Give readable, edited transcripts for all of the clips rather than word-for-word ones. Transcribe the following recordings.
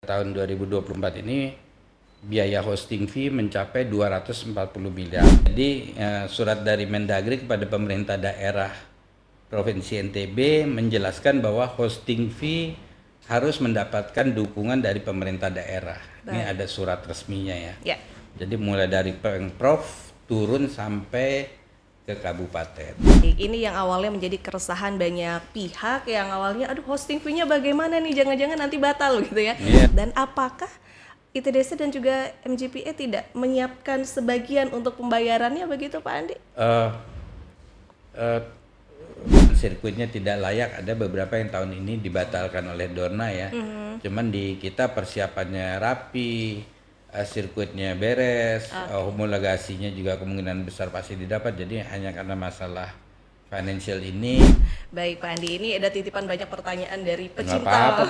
Tahun 2024 ini biaya hosting fee mencapai 240 miliar. Jadi surat dari Mendagri kepada pemerintah daerah Provinsi NTB menjelaskan bahwa hosting fee harus mendapatkan dukungan dari pemerintah daerah. Ini ada surat resminya ya. Jadi mulai dari Pemprov turun sampai ke kabupaten. Ini yang awalnya menjadi keresahan banyak pihak yang awalnya aduh hosting fee-nya bagaimana nih, jangan-jangan nanti batal gitu ya. Dan apakah ITDC dan juga MGPA tidak menyiapkan sebagian untuk pembayarannya begitu Pak Andi? Sirkuitnya tidak layak, ada beberapa yang tahun ini dibatalkan oleh Dorna ya. Cuman di kita persiapannya rapi, sirkuitnya beres, homologasinya juga kemungkinan besar pasti didapat. Jadi hanya karena masalah financial ini. Baik Pak Andi, ini ada titipan banyak pertanyaan dari pecinta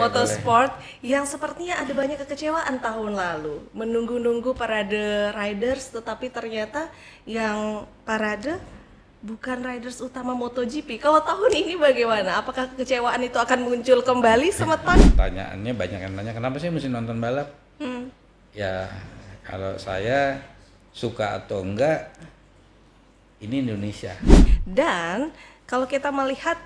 motorsport yang sepertinya ada banyak kekecewaan tahun lalu menunggu-nunggu parade riders, tetapi ternyata yang parade bukan riders utama MotoGP. Kalau tahun ini bagaimana? Apakah kekecewaan itu akan muncul kembali, Semeton? Pertanyaannya banyak yang nanya, kenapa sih mesti nonton balap? Ya kalau saya suka atau enggak, ini Indonesia. Dan kalau kita melihat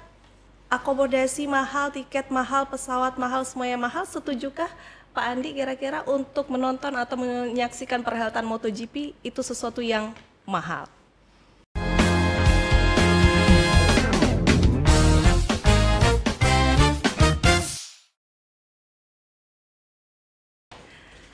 akomodasi mahal, tiket mahal, pesawat mahal, semuanya mahal, setujukah Pak Andi kira-kira untuk menonton atau menyaksikan perhelatan MotoGP itu sesuatu yang mahal?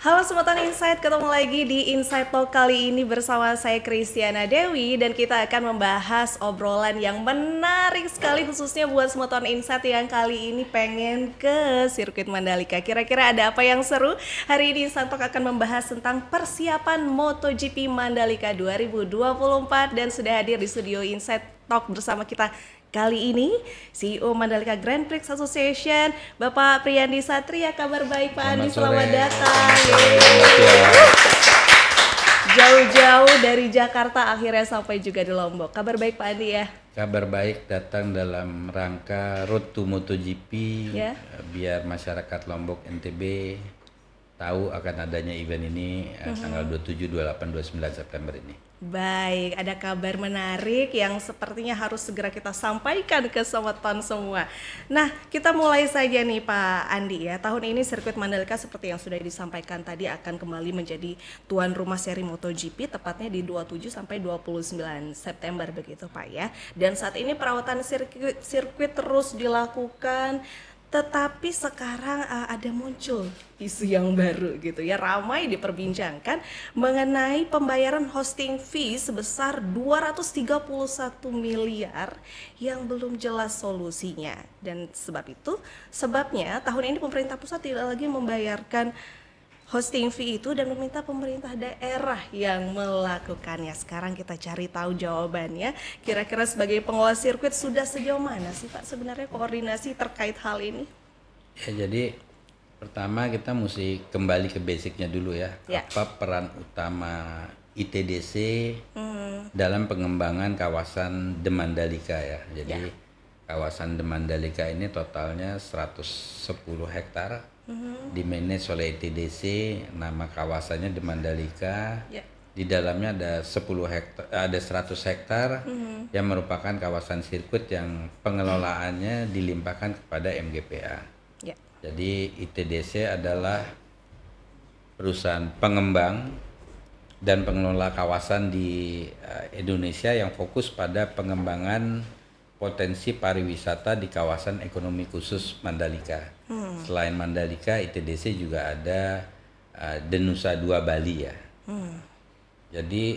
Halo Semeton Insight, ketemu lagi di Insight Talk kali ini bersama saya Kristiana Dewi dan kita akan membahas obrolan yang menarik sekali khususnya buat Semeton Insight yang kali ini pengen ke sirkuit Mandalika. Kira-kira ada apa yang seru? Hari ini Insight Talk akan membahas tentang persiapan MotoGP Mandalika 2024 dan sudah hadir di studio Insight Talk bersama kita kali ini CEO Mandalika Grand Prix Association, Bapak Priyandi Satria. Kabar baik Pak Andi, selamat datang. Jauh-jauh dari Jakarta akhirnya sampai juga di Lombok. Kabar baik Pak Andi ya? Kabar baik, datang dalam rangka Road to MotoGP biar masyarakat Lombok NTB tahu akan adanya event ini tanggal 27, 28, 29 September ini. Baik, ada kabar menarik yang sepertinya harus segera kita sampaikan ke Semeton semua. Nah, kita mulai saja nih Pak Andi ya. Tahun ini sirkuit Mandalika seperti yang sudah disampaikan tadi akan kembali menjadi tuan rumah seri MotoGP tepatnya di 27 sampai 29 September begitu Pak ya. Dan saat ini perawatan sirkuit terus dilakukan. Tetapi sekarang ada muncul isu yang baru gitu ya, ramai diperbincangkan mengenai pembayaran hosting fee sebesar 231 miliar yang belum jelas solusinya. Dan sebabnya tahun ini pemerintah pusat tidak lagi membayarkan hosting fee itu dan meminta pemerintah daerah yang melakukannya. Sekarang kita cari tahu jawabannya. Kira-kira sebagai pengelola sirkuit sudah sejauh mana sih Pak sebenarnya koordinasi terkait hal ini? Ya, jadi pertama kita mesti kembali ke basicnya dulu ya. Apa peran utama ITDC dalam pengembangan kawasan The Mandalika ya. Jadi kawasan The Mandalika ini totalnya 110 hektar. Dimanage oleh ITDC, nama kawasannya The Mandalika. Di dalamnya ada 100 hektar yang merupakan kawasan sirkuit yang pengelolaannya dilimpahkan kepada MGPA. Jadi ITDC adalah perusahaan pengembang dan pengelola kawasan di Indonesia yang fokus pada pengembangan potensi pariwisata di kawasan ekonomi khusus Mandalika. Selain Mandalika, ITDC juga ada Denusa 2 Bali ya. Jadi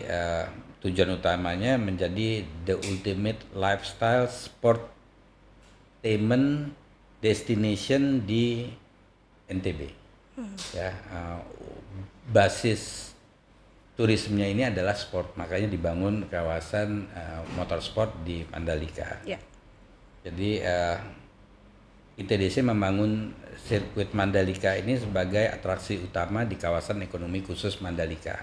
tujuan utamanya menjadi the ultimate lifestyle sportainment destination di NTB. Ya, basis turismenya ini adalah sport, makanya dibangun kawasan motorsport di Mandalika. Jadi ITDC membangun sirkuit Mandalika ini sebagai atraksi utama di kawasan ekonomi khusus Mandalika.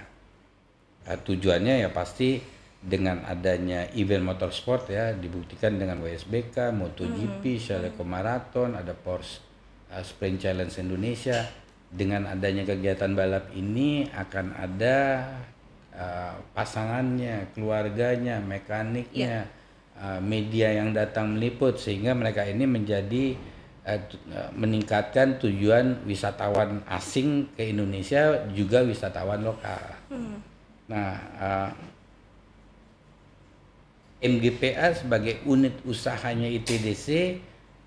Tujuannya ya pasti dengan adanya event motorsport ya, dibuktikan dengan WSBK, MotoGP, Shaleko Marathon, ada Porsche Sprint Challenge Indonesia. Dengan adanya kegiatan balap ini akan ada pasangannya, keluarganya, mekaniknya, media yang datang meliput, sehingga mereka ini menjadi meningkatkan tujuan wisatawan asing ke Indonesia, juga wisatawan lokal. Nah, MGPA sebagai unit usahanya ITDC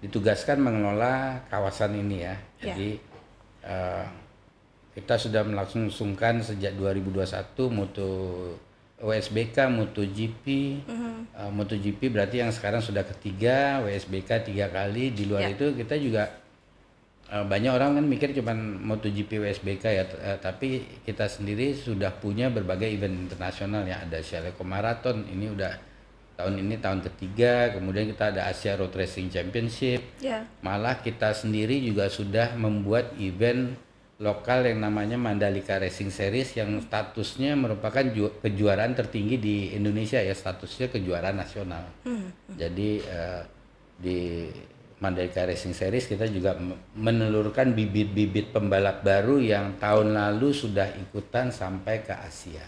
ditugaskan mengelola kawasan ini ya. Jadi kita sudah melangsungkan sejak 2021 WSBK, MotoGP. MotoGP berarti yang sekarang sudah ketiga, WSBK 3 kali. Di luar itu kita juga banyak orang kan mikir cuman MotoGP, WSBK ya, tapi kita sendiri sudah punya berbagai event internasional ya. Ada Asia Leko Marathon, ini udah tahun ini tahun ketiga. Kemudian kita ada Asia Road Racing Championship. Malah kita sendiri juga sudah membuat event lokal yang namanya Mandalika Racing Series, yang statusnya merupakan kejuaraan tertinggi di Indonesia ya, statusnya kejuaraan nasional. Jadi di Mandalika Racing Series kita juga menelurkan bibit-bibit pembalap baru yang tahun lalu sudah ikutan sampai ke Asia.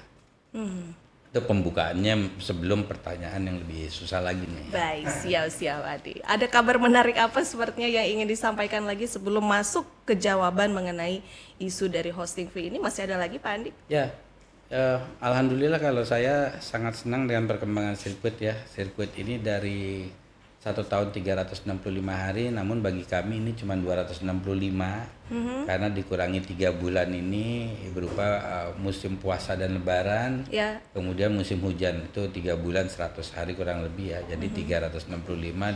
Itu pembukaannya sebelum pertanyaan yang lebih susah lagi nih. Baik, siap Adi. Ada kabar menarik apa sepertinya yang ingin disampaikan lagi sebelum masuk ke jawaban mengenai isu dari hosting fee ini? Masih ada lagi Pak Andi? Ya, alhamdulillah kalau saya sangat senang dengan perkembangan sirkuit ya. Sirkuit ini dari 1 tahun 365 hari, namun bagi kami ini cuma 265 karena dikurangi 3 bulan ini berupa musim puasa dan lebaran, kemudian musim hujan itu 3 bulan 100 hari kurang lebih ya, jadi 365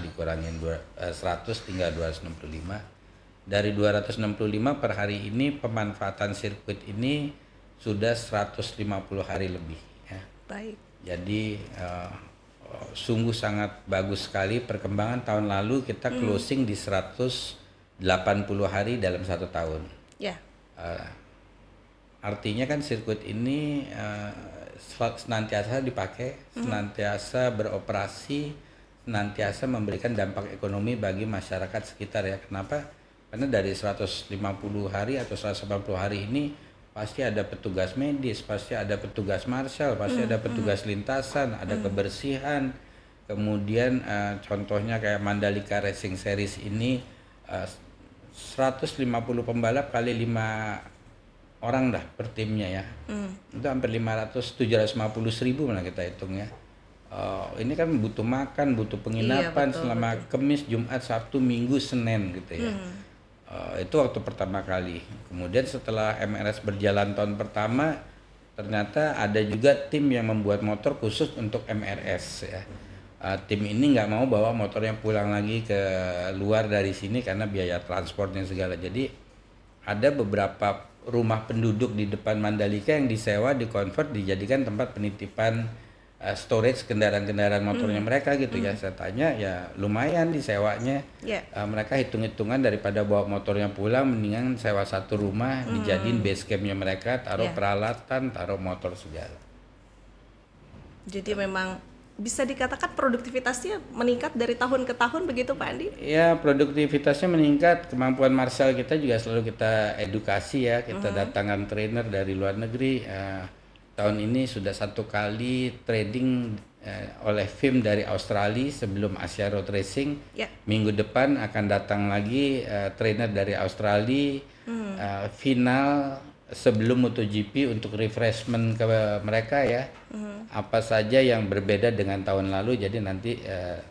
dikurangin 100 tinggal 265. Dari 265 per hari ini pemanfaatan sirkuit ini sudah 150 hari lebih ya. Baik. Jadi sungguh sangat bagus sekali perkembangan. Tahun lalu kita closing di 180 hari dalam 1 tahun. Artinya kan sirkuit ini senantiasa dipakai, senantiasa beroperasi, senantiasa memberikan dampak ekonomi bagi masyarakat sekitar ya. Kenapa? Karena dari 150 hari atau 180 hari ini pasti ada petugas medis, pasti ada petugas marshal, pasti ada petugas lintasan, ada kebersihan. Kemudian contohnya kayak Mandalika Racing Series ini 150 pembalap kali 5 orang dah per timnya ya. Itu hampir 750.000 mana kita hitung ya. Ini kan butuh makan, butuh penginapan selama Kamis, Jumat, Sabtu, Minggu, Senin gitu ya. Itu waktu pertama kali. Kemudian setelah MRS berjalan tahun pertama, ternyata ada juga tim yang membuat motor khusus untuk MRS ya. Tim ini nggak mau bawa motornya pulang lagi ke luar dari sini karena biaya transportnya segala. Jadi ada beberapa rumah penduduk di depan Mandalika yang disewa, dikonvert, dijadikan tempat penitipan storage kendaraan-kendaraan motornya mereka gitu ya. Saya tanya ya lumayan disewanya. Mereka hitung-hitungan daripada bawa motornya pulang, mendingan sewa satu rumah, dijadiin base campnya mereka, taruh peralatan, taruh motor segala. Jadi memang bisa dikatakan produktivitasnya meningkat dari tahun ke tahun begitu Pak Andi? Ya, produktivitasnya meningkat. Kemampuan marshal kita juga selalu kita edukasi ya. Kita datangkan trainer dari luar negeri. Tahun ini sudah 1 kali trading oleh FIM dari Australia sebelum Asia Road Racing. Minggu depan akan datang lagi trainer dari Australia. Final sebelum MotoGP untuk refreshment ke mereka ya. Apa saja yang berbeda dengan tahun lalu. Jadi nanti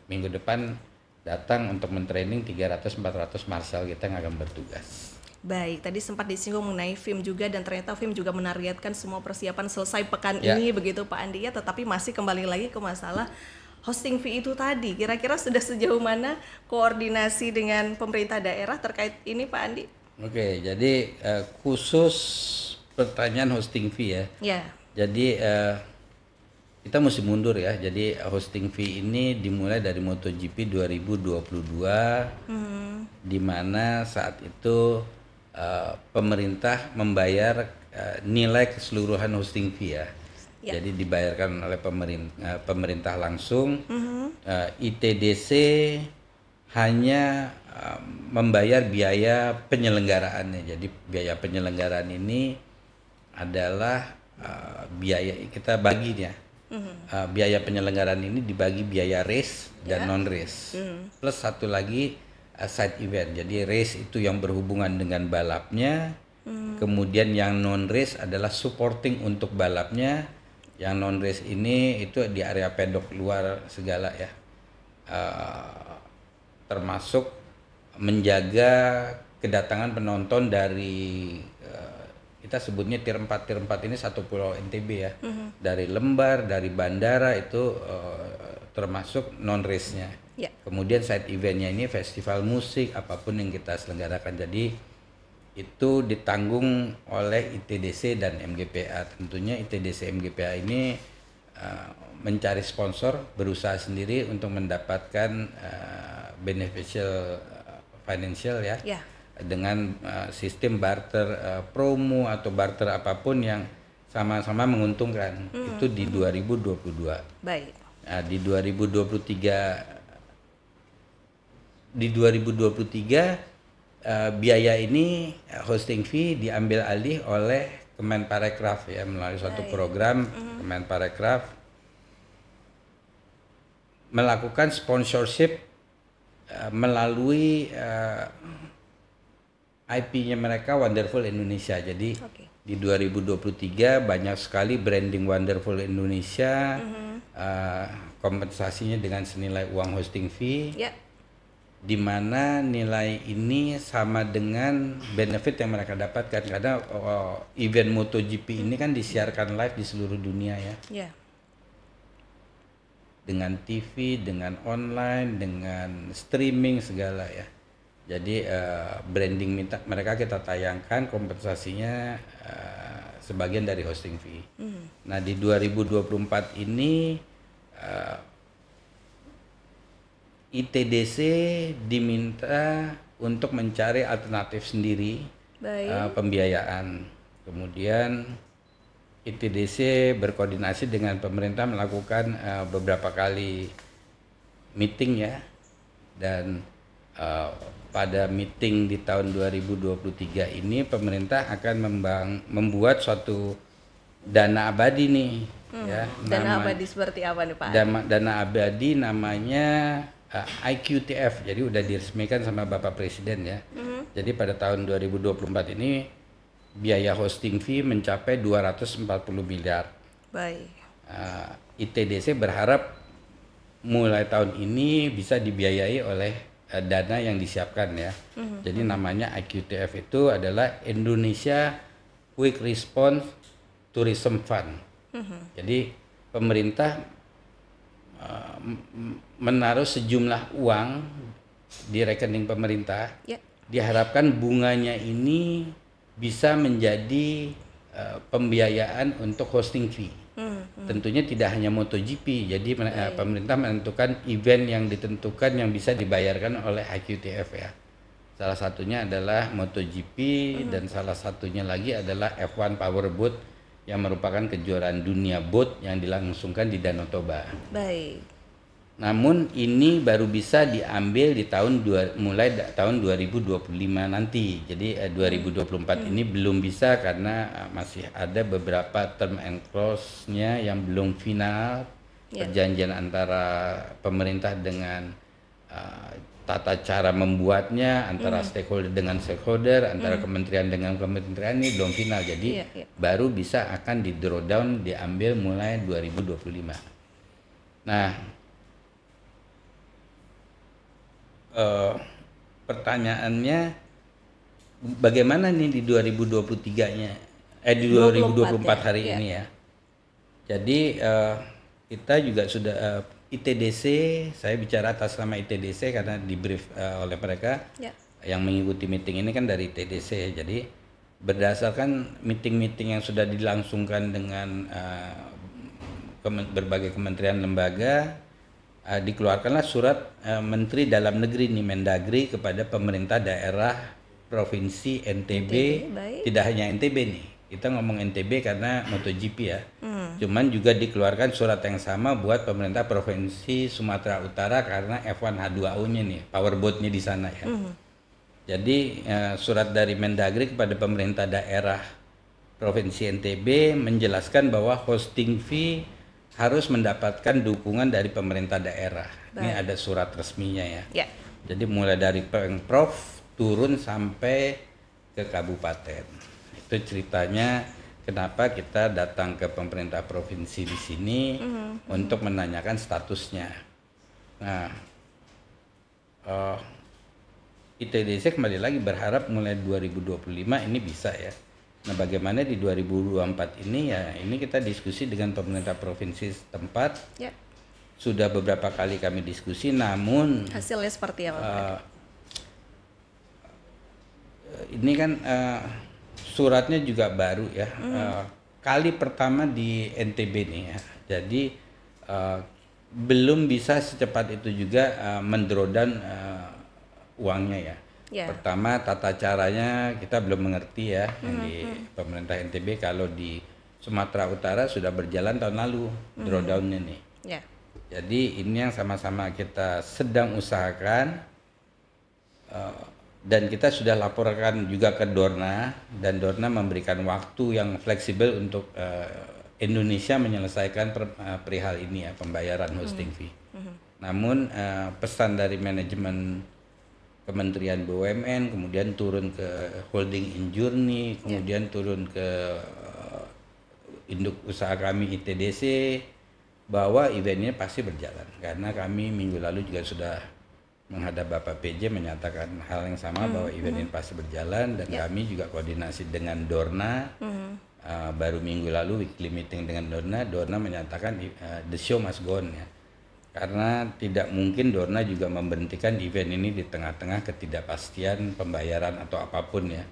minggu depan datang untuk mentraining 300-400 marshal kita yang akan bertugas. Baik, tadi sempat disinggung mengenai FIM juga, dan ternyata FIM juga menargetkan semua persiapan selesai pekan ini begitu Pak Andi ya. Tetapi masih kembali lagi ke masalah hosting fee itu tadi. Kira-kira sudah sejauh mana koordinasi dengan pemerintah daerah terkait ini Pak Andi? Oke, jadi khusus pertanyaan hosting fee ya. Jadi kita mesti mundur ya. Jadi hosting fee ini dimulai dari MotoGP 2022, di mana saat itu pemerintah membayar nilai keseluruhan hosting fee ya. Jadi dibayarkan oleh pemerintah langsung. ITDC hanya membayar biaya penyelenggaraannya. Jadi biaya penyelenggaraan ini adalah biaya kita bagi ya. Biaya penyelenggaraan ini dibagi biaya race dan non race. Plus satu lagi side event. Jadi race itu yang berhubungan dengan balapnya. Kemudian yang non race adalah supporting untuk balapnya. Yang non race ini itu di area pedok luar segala ya. Termasuk menjaga kedatangan penonton dari kita sebutnya tier 4 ini satu pulau NTB ya. Dari Lembar, dari bandara itu termasuk non race-nya. Yeah. Kemudian side event-nya ini festival musik apapun yang kita selenggarakan. Jadi itu ditanggung oleh ITDC dan MGPA. Tentunya ITDC MGPA ini mencari sponsor, berusaha sendiri untuk mendapatkan beneficial financial ya. Yeah. Dengan sistem barter promo atau barter apapun yang sama-sama menguntungkan. Itu di 2022. Baik. Nah, di 2023 biaya ini hosting fee diambil alih oleh Kemenparekraf ya melalui suatu program Kemenparekraf melakukan sponsorship melalui IP-nya mereka Wonderful Indonesia. Jadi di 2023 banyak sekali branding Wonderful Indonesia, kompensasinya dengan senilai uang hosting fee, di mana nilai ini sama dengan benefit yang mereka dapatkan karena event MotoGP ini kan disiarkan live di seluruh dunia ya. Dengan TV, dengan online, dengan streaming segala ya. Jadi branding mereka kita tayangkan kompensasinya sebagian dari hosting fee. Nah di 2024 ini ITDC diminta untuk mencari alternatif sendiri pembiayaan. Kemudian ITDC berkoordinasi dengan pemerintah melakukan beberapa kali meeting ya dan pada meeting di tahun 2023 ini pemerintah akan membuat suatu dana abadi nih ya. Dana abadi seperti apa nih Pak? Dana abadi namanya IQTF. Jadi udah diresmikan sama Bapak Presiden ya. Jadi pada tahun 2024 ini biaya hosting fee mencapai 240 miliar. Baik. ITDC berharap mulai tahun ini bisa dibiayai oleh dana yang disiapkan ya. Jadi namanya IQTF itu adalah Indonesia Quick Response Tourism Fund. Jadi pemerintah menaruh sejumlah uang di rekening pemerintah. Diharapkan bunganya ini bisa menjadi pembiayaan untuk hosting fee. Tentunya tidak hanya MotoGP, jadi pemerintah menentukan event yang ditentukan yang bisa dibayarkan oleh IQTF ya. Salah satunya adalah MotoGP dan salah satunya lagi adalah F1 Powerboat yang merupakan kejuaraan dunia boat yang dilangsungkan di Danau Toba. Baik. Namun ini baru bisa diambil di mulai tahun 2025 nanti. Jadi 2024 ini belum bisa karena masih ada beberapa term and clause-nya yang belum final. Perjanjian antara pemerintah dengan tata cara membuatnya, antara stakeholder dengan stakeholder, antara kementerian dengan kementerian ini belum final. Jadi baru bisa akan di draw down diambil mulai 2025. Nah, pertanyaannya bagaimana nih di 2023-nya di 2024 hari ini ya. Jadi kita juga sudah ITDC, saya bicara atas nama ITDC karena di brief oleh mereka yang mengikuti meeting ini kan dari ITDC. Jadi berdasarkan meeting-meeting yang sudah dilangsungkan dengan berbagai kementerian lembaga, dikeluarkanlah surat Menteri Dalam Negeri nih Mendagri kepada pemerintah daerah provinsi NTB. Tidak hanya NTB nih, kita ngomong NTB karena MotoGP ya. Cuman juga dikeluarkan surat yang sama buat pemerintah Provinsi Sumatera Utara karena F1 H2O-nya nih, powerboat-nya di sana ya. Jadi surat dari Mendagri kepada pemerintah daerah Provinsi NTB menjelaskan bahwa hosting fee harus mendapatkan dukungan dari pemerintah daerah. Ini ada surat resminya ya. Jadi mulai dari Pemprov turun sampai ke kabupaten. Itu ceritanya kenapa kita datang ke pemerintah provinsi di sini untuk menanyakan statusnya. Nah, ITDC kembali lagi berharap mulai 2025 ini bisa ya. Nah, bagaimana di 2024 ini ya, ini kita diskusi dengan pemerintah provinsi setempat. Sudah beberapa kali kami diskusi, namun hasilnya seperti apa? Ini kan suratnya juga baru ya, kali pertama di NTB nih ya. Jadi belum bisa secepat itu juga mendrawdown uangnya ya. Pertama tata caranya kita belum mengerti ya, yang di pemerintah NTB. Kalau di Sumatera Utara sudah berjalan tahun lalu drawdownnya nih. Jadi ini yang sama-sama kita sedang usahakan, dan kita sudah laporkan juga ke Dorna, dan Dorna memberikan waktu yang fleksibel untuk Indonesia menyelesaikan perihal ini ya, pembayaran hosting fee. Namun pesan dari manajemen Kementerian BUMN, kemudian turun ke holding Injourney, kemudian turun ke induk usaha kami ITDC, bahwa eventnya pasti berjalan, karena kami minggu lalu juga sudah menghadap Bapak PJ menyatakan hal yang sama, bahwa event ini pasti berjalan, dan kami juga koordinasi dengan Dorna. Baru minggu lalu weekly meeting dengan Dorna menyatakan the show must go on ya, karena tidak mungkin Dorna juga memberhentikan event ini di tengah-tengah ketidakpastian pembayaran atau apapun ya.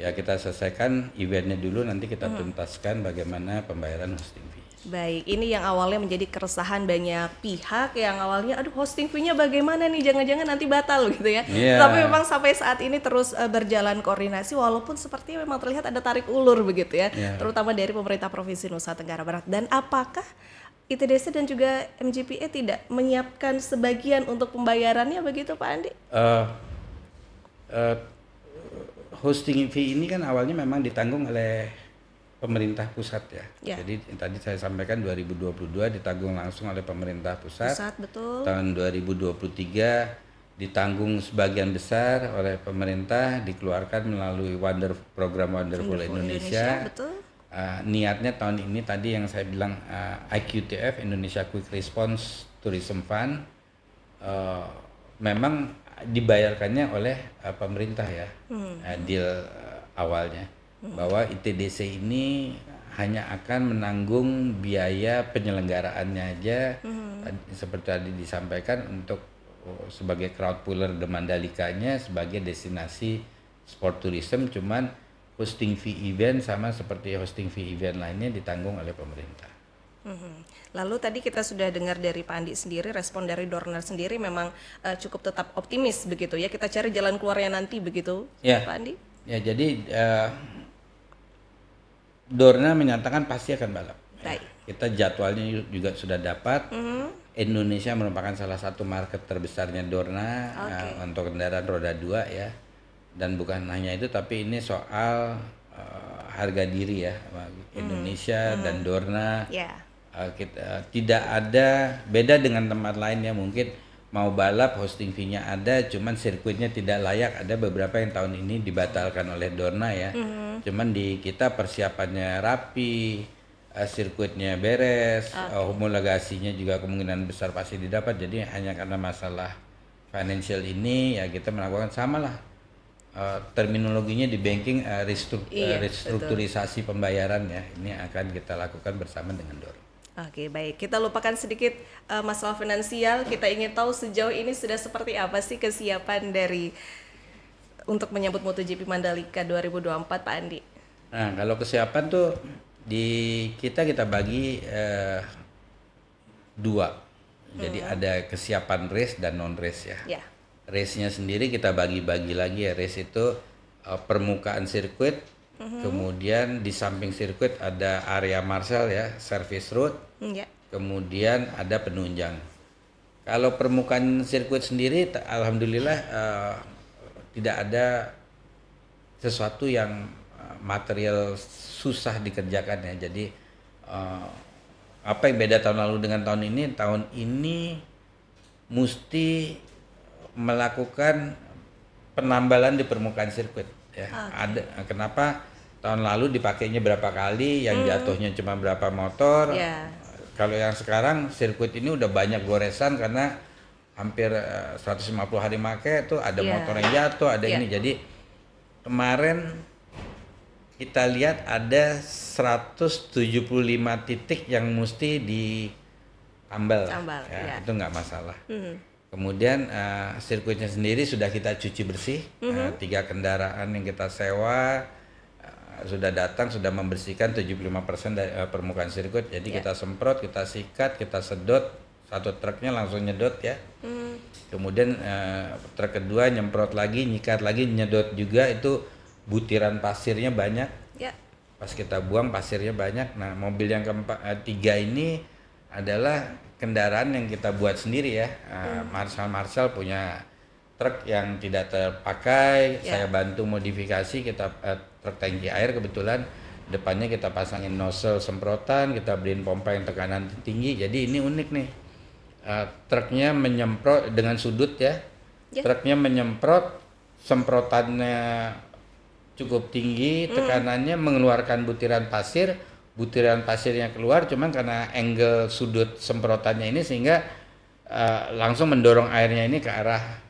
Ya kita selesaikan eventnya dulu, nanti kita tuntaskan bagaimana pembayaran hosting fee. Baik, ini yang awalnya menjadi keresahan banyak pihak, yang awalnya aduh hosting fee-nya bagaimana nih, jangan-jangan nanti batal gitu ya. Tapi memang sampai saat ini terus berjalan koordinasi, walaupun sepertinya memang terlihat ada tarik ulur begitu ya, terutama dari pemerintah Provinsi Nusa Tenggara Barat. Dan apakah ITDC dan juga MGPA tidak menyiapkan sebagian untuk pembayarannya begitu Pak Andi? Hosting fee ini kan awalnya memang ditanggung oleh pemerintah pusat ya. Jadi tadi saya sampaikan 2022 ditanggung langsung oleh pemerintah pusat. Betul. Tahun 2023 ditanggung sebagian besar oleh pemerintah, dikeluarkan melalui program Wonderful Indonesia. Betul. Niatnya tahun ini tadi yang saya bilang IQTF, Indonesia Quick Response Tourism Fund, memang dibayarkannya oleh pemerintah ya. Deal awalnya bahwa ITDC ini hanya akan menanggung biaya penyelenggaraannya aja, seperti tadi disampaikan, untuk sebagai crowd puller The Mandalikanya sebagai destinasi sport tourism, cuman hosting fee event sama seperti hosting fee event lainnya ditanggung oleh pemerintah. Lalu tadi kita sudah dengar dari Pak Andi sendiri, respon dari Dorna sendiri memang cukup tetap optimis begitu ya, kita cari jalan keluarnya nanti begitu Pak Andi? Ya, jadi Dorna menyatakan pasti akan balap. Kita jadwalnya juga sudah dapat. Indonesia merupakan salah satu market terbesarnya Dorna untuk kendaraan roda 2 ya. Dan bukan hanya itu, tapi ini soal harga diri ya, Indonesia dan Dorna. Kita tidak ada beda dengan tempat lain ya, mungkin mau balap hosting fee-nya ada, cuman sirkuitnya tidak layak. Ada beberapa yang tahun ini dibatalkan oleh Dorna ya. Cuman di kita persiapannya rapi, sirkuitnya beres, homologasinya juga kemungkinan besar pasti didapat. Jadi hanya karena masalah financial ini ya kita melakukan samalah terminologinya di banking, restrukturisasi pembayaran ya. Ini akan kita lakukan bersama dengan Dorna. Oke, baik. Kita lupakan sedikit masalah finansial. Kita ingin tahu sejauh ini sudah seperti apa sih kesiapan dari untuk menyambut MotoGP Mandalika 2024, Pak Andi? Nah, kalau kesiapan tuh kita bagi dua. Jadi ada kesiapan race dan non race ya. Race-nya sendiri kita bagi-bagi lagi ya. Race itu permukaan sirkuit Kemudian di samping sirkuit ada area marshal ya, service road. Ya. Kemudian ada penunjang. Kalau permukaan sirkuit sendiri, alhamdulillah tidak ada sesuatu yang material susah dikerjakan ya. Jadi apa yang beda tahun lalu dengan tahun ini mesti melakukan penambalan di permukaan sirkuit ya. Ada kenapa tahun lalu dipakainya berapa kali, yang jatuhnya cuma berapa motor. Kalau yang sekarang sirkuit ini udah banyak goresan karena hampir 150 hari make tuh ada motor yang jatuh, ada ini. Jadi kemarin kita lihat ada 175 titik yang mesti ditambal ya. Itu nggak masalah. Kemudian sirkuitnya sendiri sudah kita cuci bersih, 3 kendaraan yang kita sewa sudah datang, sudah membersihkan 75% dari permukaan sirkuit. Jadi kita semprot, kita sikat, kita sedot, satu truknya langsung nyedot ya. Kemudian truk kedua nyemprot lagi, nyikat lagi, nyedot juga. Itu butiran pasirnya banyak. Pas kita buang pasirnya banyak. Nah, mobil yang ketiga ini adalah kendaraan yang kita buat sendiri ya. Marshal punya truk yang tidak terpakai, saya bantu modifikasi, kita truk tangki air kebetulan depannya kita pasangin nozzle semprotan, kita beliin pompa yang tekanan tinggi. Jadi ini unik nih, truknya menyemprot dengan sudut ya, truknya menyemprot, semprotannya cukup tinggi, tekanannya mengeluarkan butiran pasirnya keluar, cuman karena angle sudut semprotannya ini sehingga langsung mendorong airnya ini ke arah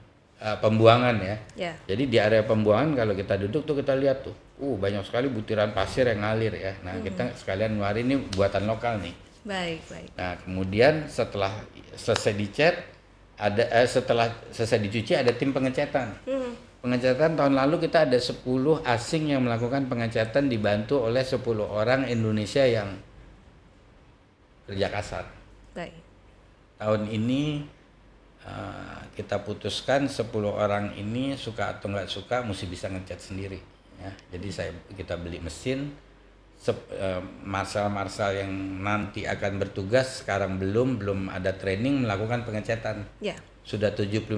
pembuangan ya. Jadi di area pembuangan kalau kita duduk tuh kita lihat tuh, banyak sekali butiran pasir yang ngalir ya. Nah kita sekalian ngeluarin ini buatan lokal nih. Baik. Nah kemudian setelah selesai dicat, setelah selesai dicuci ada tim pengecatan. Pengecatan tahun lalu kita ada 10 asing yang melakukan pengecatan dibantu oleh 10 orang Indonesia yang kerja kasar. Tahun ini kita putuskan 10 orang ini suka atau nggak suka mesti bisa ngecat sendiri ya. Jadi kita beli mesin, marshal yang nanti akan bertugas sekarang belum ada training melakukan pengecatan. Sudah 75%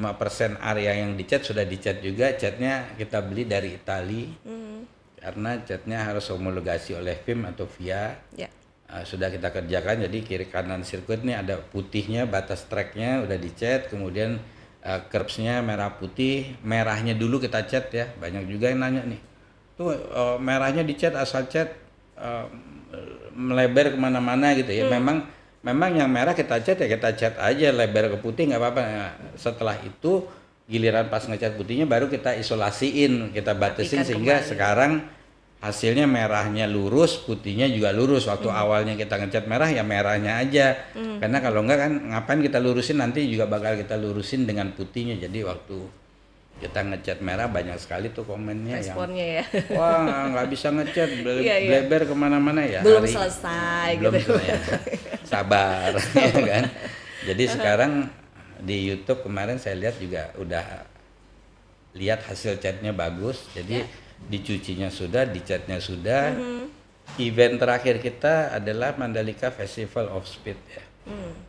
area yang dicat sudah dicat juga. Catnya kita beli dari Itali karena catnya harus homologasi oleh FIM atau VIA. Sudah kita kerjakan, jadi kiri kanan sirkuit nih ada putihnya, batas tracknya udah dicat, kemudian curbsnya merah putih, merahnya dulu kita cat ya. Banyak juga yang nanya nih, tuh merahnya dicat asal cat melebar kemana-mana gitu ya. Memang yang merah kita cat ya kita cat aja, lebar ke putih nggak apa-apa. Setelah itu giliran pas ngecat putihnya baru kita isolasiin, kita batasin sehingga sekarang hasilnya merahnya lurus, putihnya juga lurus. Waktu awalnya kita ngecat merah ya merahnya aja, karena kalau enggak kan ngapain kita lurusin, nanti juga bakal kita lurusin dengan putihnya. Jadi waktu kita ngecat merah banyak sekali tuh komennya responnya yang wah nggak bisa ngecat, bleber kemana-mana ya. Belum selesai belum gitu. Selesai, ya. Sabar ya kan. Jadi sekarang di YouTube kemarin saya lihat juga udah lihat hasil catnya bagus. Jadi dicucinya sudah, dicatnya sudah. Event terakhir kita adalah Mandalika Festival of Speed ya.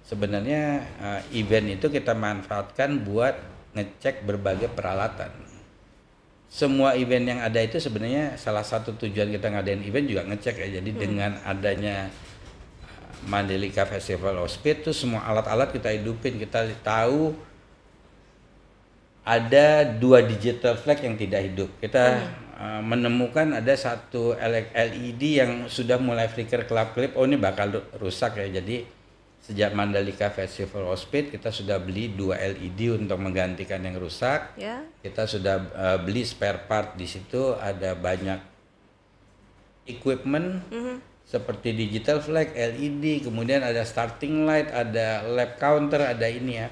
Sebenarnya event itu kita manfaatkan buat ngecek berbagai peralatan. Semua event yang ada itu sebenarnya salah satu tujuan kita ngadain event juga ngecek ya. Jadi dengan adanya Mandalika Festival of Speed tuh semua alat-alat kita hidupin. Kita tahu ada 2 digital flag yang tidak hidup. Kita menemukan ada satu LED yang sudah mulai flicker kelap-kelip. Oh ini bakal rusak ya. Jadi sejak Mandalika Festival of Speed kita sudah beli 2 LED untuk menggantikan yang rusak. Kita sudah beli spare part. Di situ ada banyak equipment seperti digital flag, LED, kemudian ada starting light, ada lap counter, ada ini ya.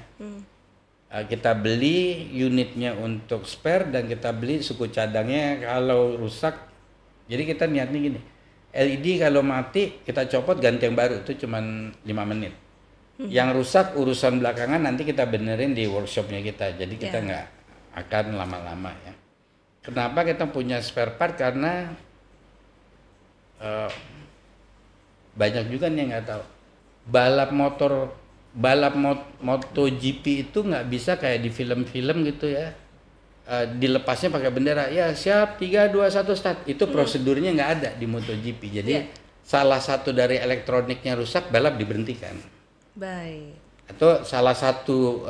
Kita beli unitnya untuk spare dan kita beli suku cadangnya kalau rusak. Jadi kita niatnya gini, LED kalau mati kita copot ganti yang baru, itu cuma 5 menit. Yang rusak urusan belakangan nanti kita benerin di workshopnya kita. Jadi kita nggak akan lama-lama ya. Kenapa kita punya spare part? Karena eh, banyak juga nih yang nggak tahu. MotoGP itu nggak bisa kayak di film-film gitu ya. Dilepasnya pakai bendera. Ya siap 3, 2, 1 start. Itu prosedurnya nggak ada di MotoGP. Jadi salah satu dari elektroniknya rusak, balap diberhentikan. Baik. Atau salah satu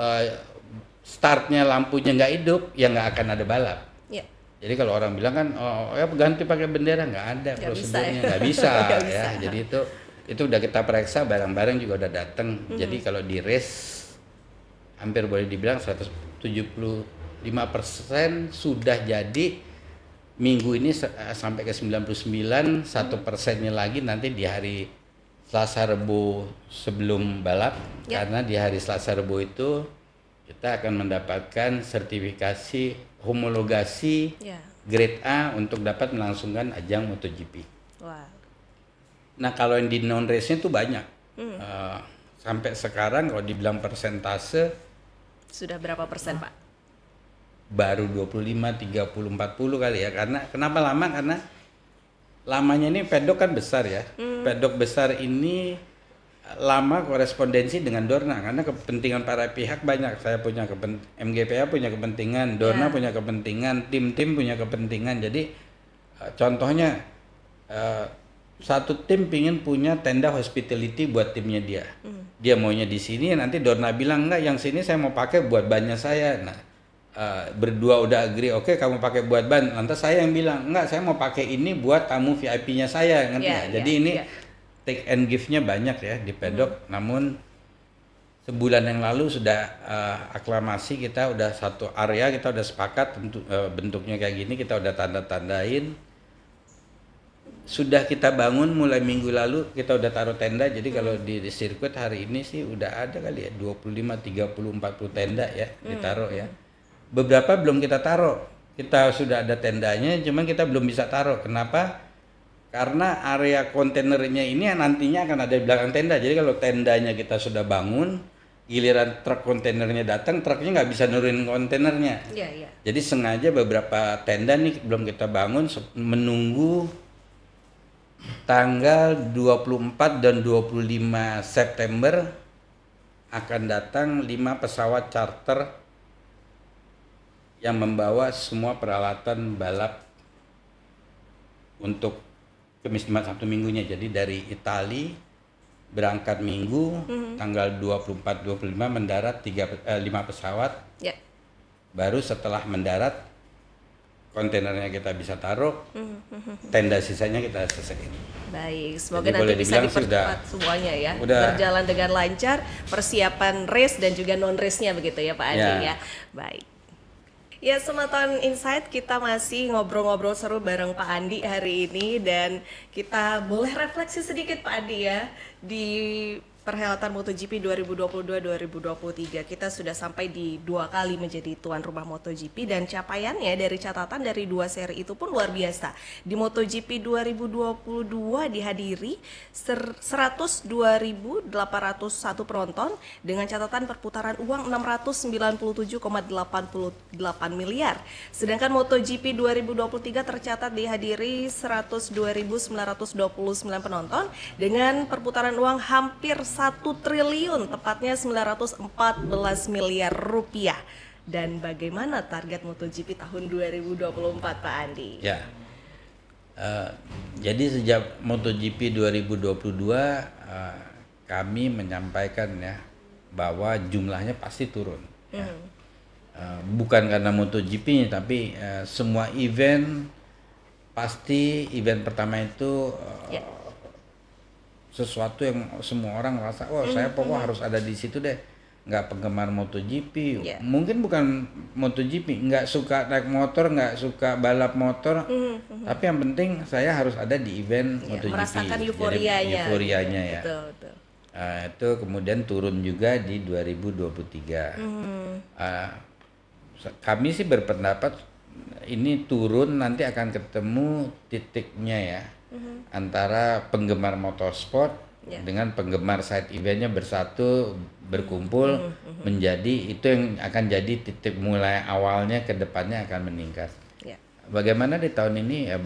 startnya lampunya nggak hidup, ya nggak akan ada balap. Jadi kalau orang bilang kan, oh ya ganti pakai bendera, nggak ada prosedurnya, nggak bisa, ya. Jadi itu udah kita periksa, barang-barang juga udah datang. Jadi kalau di race hampir boleh dibilang 175% sudah jadi. Minggu ini sampai ke 99, 1%-nya lagi nanti di hari Selasa Rebo sebelum balap. Karena di hari Selasa Rebo itu kita akan mendapatkan sertifikasi homologasi grade A untuk dapat melangsungkan ajang MotoGP. Wow. Nah kalau yang di non race-nya itu banyak. Sampai sekarang kalau dibilang persentase sudah berapa persen Pak? Baru 25, 30, 40 kali ya. Karena kenapa lama? Karena lamanya ini pedok kan besar ya. Pedok besar ini lama korespondensi dengan Dorna karena kepentingan para pihak banyak. Saya punya MGPA punya kepentingan, Dorna punya kepentingan, tim-tim punya kepentingan. Jadi contohnya satu tim pingin punya tenda hospitality buat timnya dia. Dia maunya di sini, nanti Dorna bilang enggak, yang sini saya mau pakai buat bannya saya. Nah, berdua udah agree, oke kamu pakai buat ban. Lantas saya yang bilang enggak, saya mau pakai ini buat tamu VIP-nya saya, ngerti nggak? Jadi ini take and give-nya banyak ya di pedok. Namun sebulan yang lalu sudah aklamasi, kita udah satu area, kita udah sepakat bentuknya kayak gini, kita udah tanda-tandain. Sudah kita bangun mulai minggu lalu, kita udah taruh tenda. Jadi kalau di sirkuit hari ini sih udah ada kali ya 25, 30, 40 tenda ya ditaruh ya. Beberapa belum kita taruh. Kita sudah ada tendanya, cuman kita belum bisa taruh. Kenapa? Karena area kontainernya ini nantinya akan ada di belakang tenda. Jadi kalau tendanya kita sudah bangun, giliran truk kontainernya datang, truknya nggak bisa nurunin kontainernya. Jadi sengaja beberapa tenda nih belum kita bangun, menunggu tanggal 24 dan 25 September akan datang 5 pesawat charter yang membawa semua peralatan balap untuk Kamis, Jumat, Sabtu, Minggunya. Jadi dari Itali berangkat Minggu tanggal 24-25 mendarat 5 pesawat. Baru setelah mendarat kontainernya kita bisa taruh, tenda sisanya kita selesaikan. Baik, semoga nanti bisa dipercepat semuanya ya, berjalan dengan lancar, persiapan race dan juga non race-nya begitu ya Pak Andi ya. Baik. Ya, Semeton Insight, kita masih ngobrol-ngobrol seru bareng Pak Andi hari ini, dan kita boleh refleksi sedikit Pak Andi ya di perhelatan MotoGP 2022-2023. Kita sudah sampai di 2 kali menjadi tuan rumah MotoGP, dan capaiannya dari catatan dari 2 seri itu pun luar biasa. Di MotoGP 2022 dihadiri 102.801 penonton dengan catatan perputaran uang 697,88 miliar. Sedangkan MotoGP 2023 tercatat dihadiri 102.929 penonton dengan perputaran uang hampir 1 triliun, tepatnya 914 miliar rupiah. Dan bagaimana target MotoGP tahun 2024 Pak Andi? Ya, jadi sejak MotoGP 2022 kami menyampaikan ya bahwa jumlahnya pasti turun. Ya. Bukan karena MotoGP, tapi semua event pasti event pertama itu sesuatu yang semua orang merasa, oh saya pokok harus ada di situ deh. Nggak penggemar MotoGP, mungkin bukan MotoGP, nggak suka naik motor, nggak suka balap motor, tapi yang penting saya harus ada di event MotoGP. Merasakan euforianya. Euforianya ya. Betul. Itu kemudian turun juga di 2023. Kami sih berpendapat ini turun nanti akan ketemu titiknya ya. Antara penggemar motorsport dengan penggemar side eventnya bersatu, berkumpul menjadi itu yang akan jadi titik mulai awalnya, ke depannya akan meningkat. Bagaimana di tahun ini ya,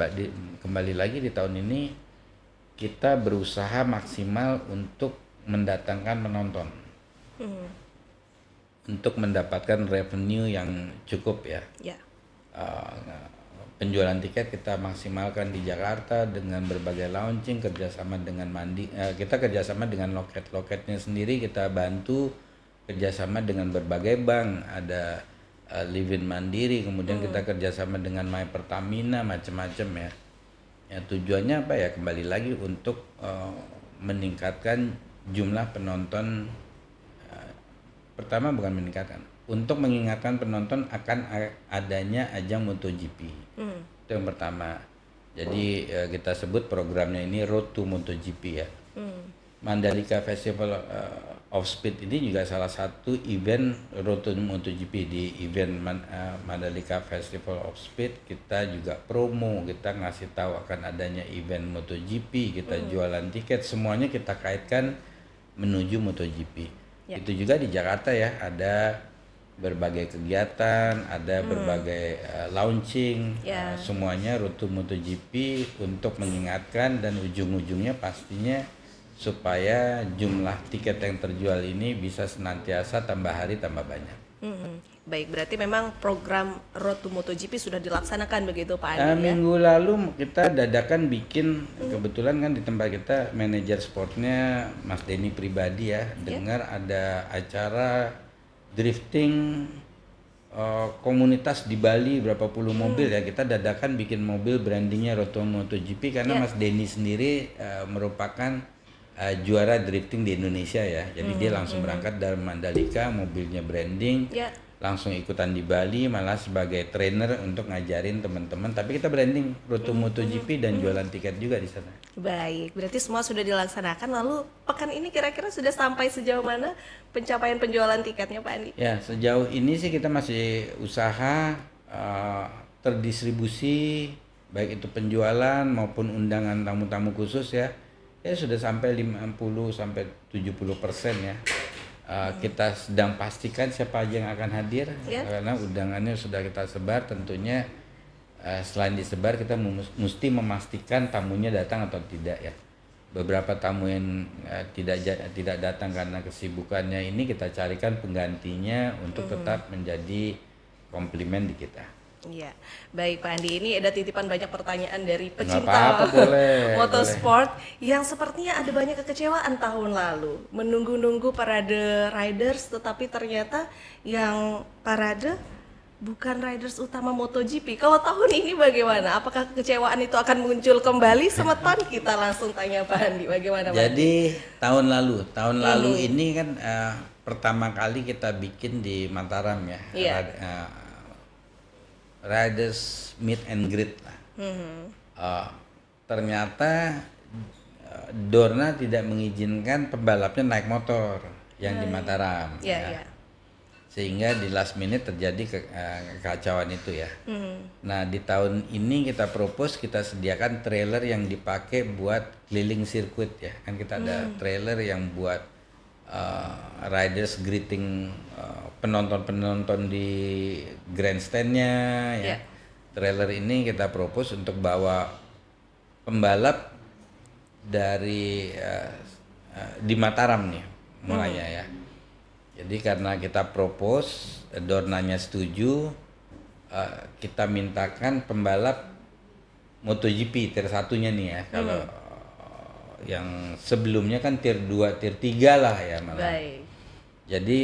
kembali lagi di tahun ini kita berusaha maksimal untuk mendatangkan penonton, untuk mendapatkan revenue yang cukup ya. Penjualan tiket kita maksimalkan di Jakarta dengan berbagai launching, kerjasama dengan kita kerjasama dengan loket-loketnya sendiri, kita bantu kerjasama dengan berbagai bank, ada Livin Mandiri, kemudian kita kerjasama dengan My Pertamina, macam-macam ya. Ya tujuannya apa ya, kembali lagi untuk meningkatkan jumlah penonton. Pertama bukan meningkatkan, untuk mengingatkan penonton akan adanya ajang MotoGP. Itu yang pertama. Jadi kita sebut programnya ini Road to MotoGP ya. Mandalika Festival of Speed ini juga salah satu event Road to MotoGP. Di event Mandalika Festival of Speed kita juga promo, kita ngasih tahu akan adanya event MotoGP, kita jualan tiket, semuanya kita kaitkan menuju MotoGP. Itu juga di Jakarta ya, ada berbagai kegiatan, ada berbagai launching, semuanya Road to MotoGP untuk mengingatkan, dan ujung-ujungnya pastinya supaya jumlah tiket yang terjual ini bisa senantiasa tambah hari tambah banyak. Baik, berarti memang program Road to MotoGP sudah dilaksanakan begitu Pak Andi ya? Minggu lalu kita dadakan bikin, kebetulan kan di tempat kita manajer sportnya Mas Denny pribadi ya, dengar ada acara drifting komunitas di Bali, berapa puluh mobil ya, kita dadakan bikin mobil brandingnya Road to MotoGP karena Mas Denny sendiri merupakan juara drifting di Indonesia ya, jadi dia langsung berangkat dari Mandalika, mobilnya branding, langsung ikutan di Bali, malah sebagai trainer untuk ngajarin teman-teman. Tapi kita branding Road to MotoGP dan jualan tiket juga di sana. Baik, berarti semua sudah dilaksanakan. Lalu pekan ini kira-kira sudah sampai sejauh mana pencapaian penjualan tiketnya Pak Andi? Ya, sejauh ini sih kita masih usaha terdistribusi, baik itu penjualan maupun undangan tamu-tamu khusus ya. Ya sudah sampai 50-70% ya. Kita sedang pastikan siapa aja yang akan hadir, karena undangannya sudah kita sebar. Tentunya selain disebar, kita mesti memastikan tamunya datang atau tidak ya. Beberapa tamu yang tidak datang karena kesibukannya ini, kita carikan penggantinya untuk tetap menjadi komplimen di kita. Iya, baik Pak Andi, ini ada titipan banyak pertanyaan dari pecinta motorsport yang sepertinya ada banyak kekecewaan tahun lalu, menunggu-nunggu parade riders, tetapi ternyata yang parade bukan riders utama MotoGP. Kalau tahun ini bagaimana? Apakah kekecewaan itu akan muncul kembali? Semeton kita langsung tanya Pak Andi, bagaimana Pak Andi? Jadi tahun lalu ini kan pertama kali kita bikin di Mataram ya. Riders meet and greet lah. Ternyata Dorna tidak mengizinkan pembalapnya naik motor yang di Mataram. Sehingga di last minute terjadi kekacauan itu ya. Nah di tahun ini kita propose, kita sediakan trailer yang dipakai buat keliling sirkuit ya. Kan kita ada trailer yang buat riders greeting penonton-penonton di grandstandnya ya. Trailer ini kita propose untuk bawa pembalap dari di Mataram nih mulainya ya. Jadi karena kita propose, Dornanya setuju, kita mintakan pembalap MotoGP tier 1-nya nih ya. Kalau yang sebelumnya kan tier 2, tier 3 lah ya malah. Baik. Jadi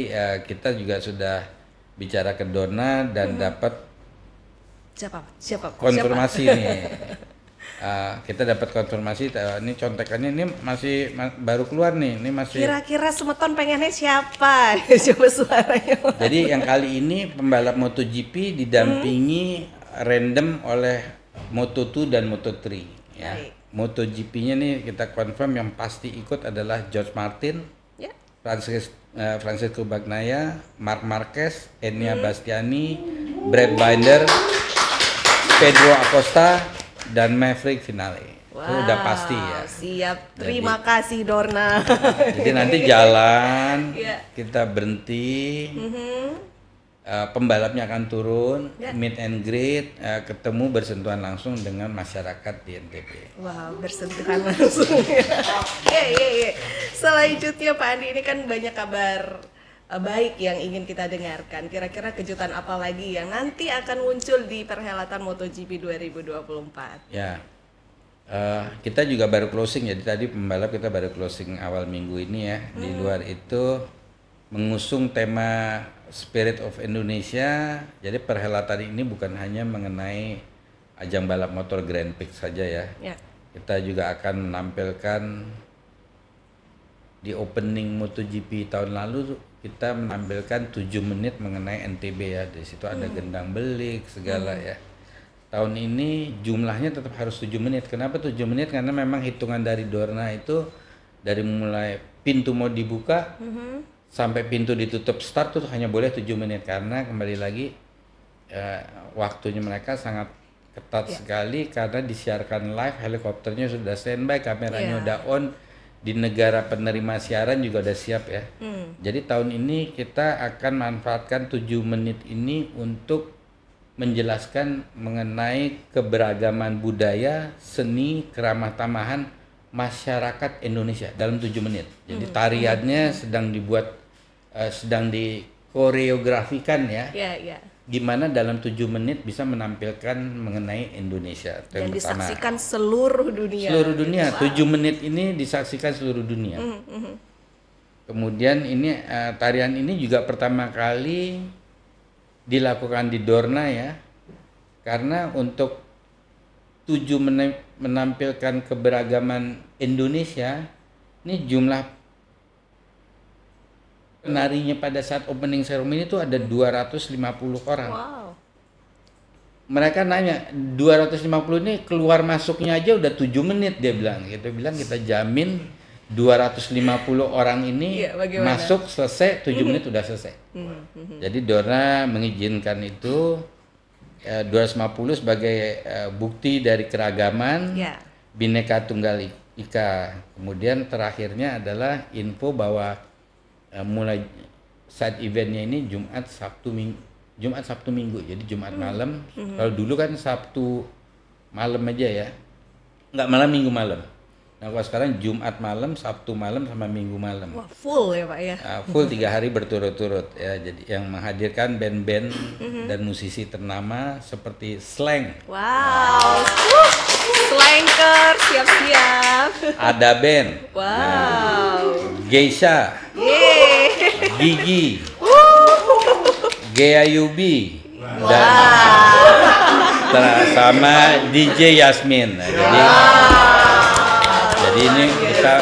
kita juga sudah bicara ke Dorna dan dapat konfirmasi nih. Kita dapat konfirmasi, ini contekannya ini masih baru keluar nih, ini masih. Kira-kira Semeton pengennya siapa? Coba suaranya. Jadi yang kali ini pembalap MotoGP didampingi random oleh Moto2 dan Moto3 ya. MotoGP-nya nih kita confirm yang pasti ikut adalah George Martin, Francesco Bagnaia, Marc Marquez, Enea Bastiani, Brad Binder, Pedro Acosta, dan Maverick Finale. Itu udah pasti ya. Siap, terima kasih Dorna. Jadi nanti jalan, kita berhenti, pembalapnya akan turun, meet and greet, ketemu bersentuhan langsung dengan masyarakat di NTB. Wow, bersentuhan langsung. Selanjutnya Pak Andi, ini kan banyak kabar baik yang ingin kita dengarkan. Kira-kira kejutan apa lagi yang nanti akan muncul di perhelatan MotoGP 2024? Ya, kita juga baru closing, jadi tadi pembalap kita baru closing awal minggu ini ya. Di luar itu mengusung tema Spirit of Indonesia. Jadi perhelatan ini bukan hanya mengenai ajang balap motor Grand Prix saja ya. Kita juga akan menampilkan di opening MotoGP tahun lalu, kita menampilkan 7 menit mengenai NTB ya. Di situ ada gendang belik segala ya. Tahun ini jumlahnya tetap harus 7 menit. Kenapa 7 menit? Karena memang hitungan dari Dorna itu dari mulai pintu mau dibuka sampai pintu ditutup start itu hanya boleh 7 menit, karena kembali lagi waktunya mereka sangat ketat sekali karena disiarkan live, helikopternya sudah standby, kameranya udah on, di negara penerima siaran juga udah siap ya. Jadi tahun ini kita akan manfaatkan 7 menit ini untuk menjelaskan mengenai keberagaman budaya, seni, keramah tamahan masyarakat Indonesia dalam 7 menit. Jadi tariannya sedang dibuat, sedang dikoreografikan ya. Gimana dalam 7 menit bisa menampilkan mengenai Indonesia. Dan disaksikan seluruh dunia. Seluruh dunia, 7 menit ini disaksikan seluruh dunia. Kemudian ini tarian ini juga pertama kali dilakukan di Dorna ya. Karena untuk 7 menit menampilkan keberagaman Indonesia, ini jumlah penarinya pada saat opening ceremony itu ada 250 orang. Wow. Mereka nanya, 250 ini keluar masuknya aja udah 7 menit, dia bilang. Kita bilang kita jamin 250 orang ini masuk selesai 7 menit udah selesai. Jadi Dorna mengizinkan itu 250 sebagai bukti dari keragaman, Bhinneka Tunggal Ika. Kemudian terakhirnya adalah info bahwa mulai saat eventnya ini Jumat Sabtu Minggu, jadi Jumat malam. Kalau dulu kan Sabtu malam aja ya, nggak malam, Minggu malam. Nah kalau sekarang Jumat malam, Sabtu malam sama Minggu malam. Wah, full ya Pak ya. Full 3 hari berturut-turut ya. Jadi yang menghadirkan band-band dan musisi ternama seperti Slank. Wow. Slanker siap-siap. Ada band. Wow. Geisha. Gigi. Gea Yubi. Dan sama DJ Yasmin. Nah, jadi ini kita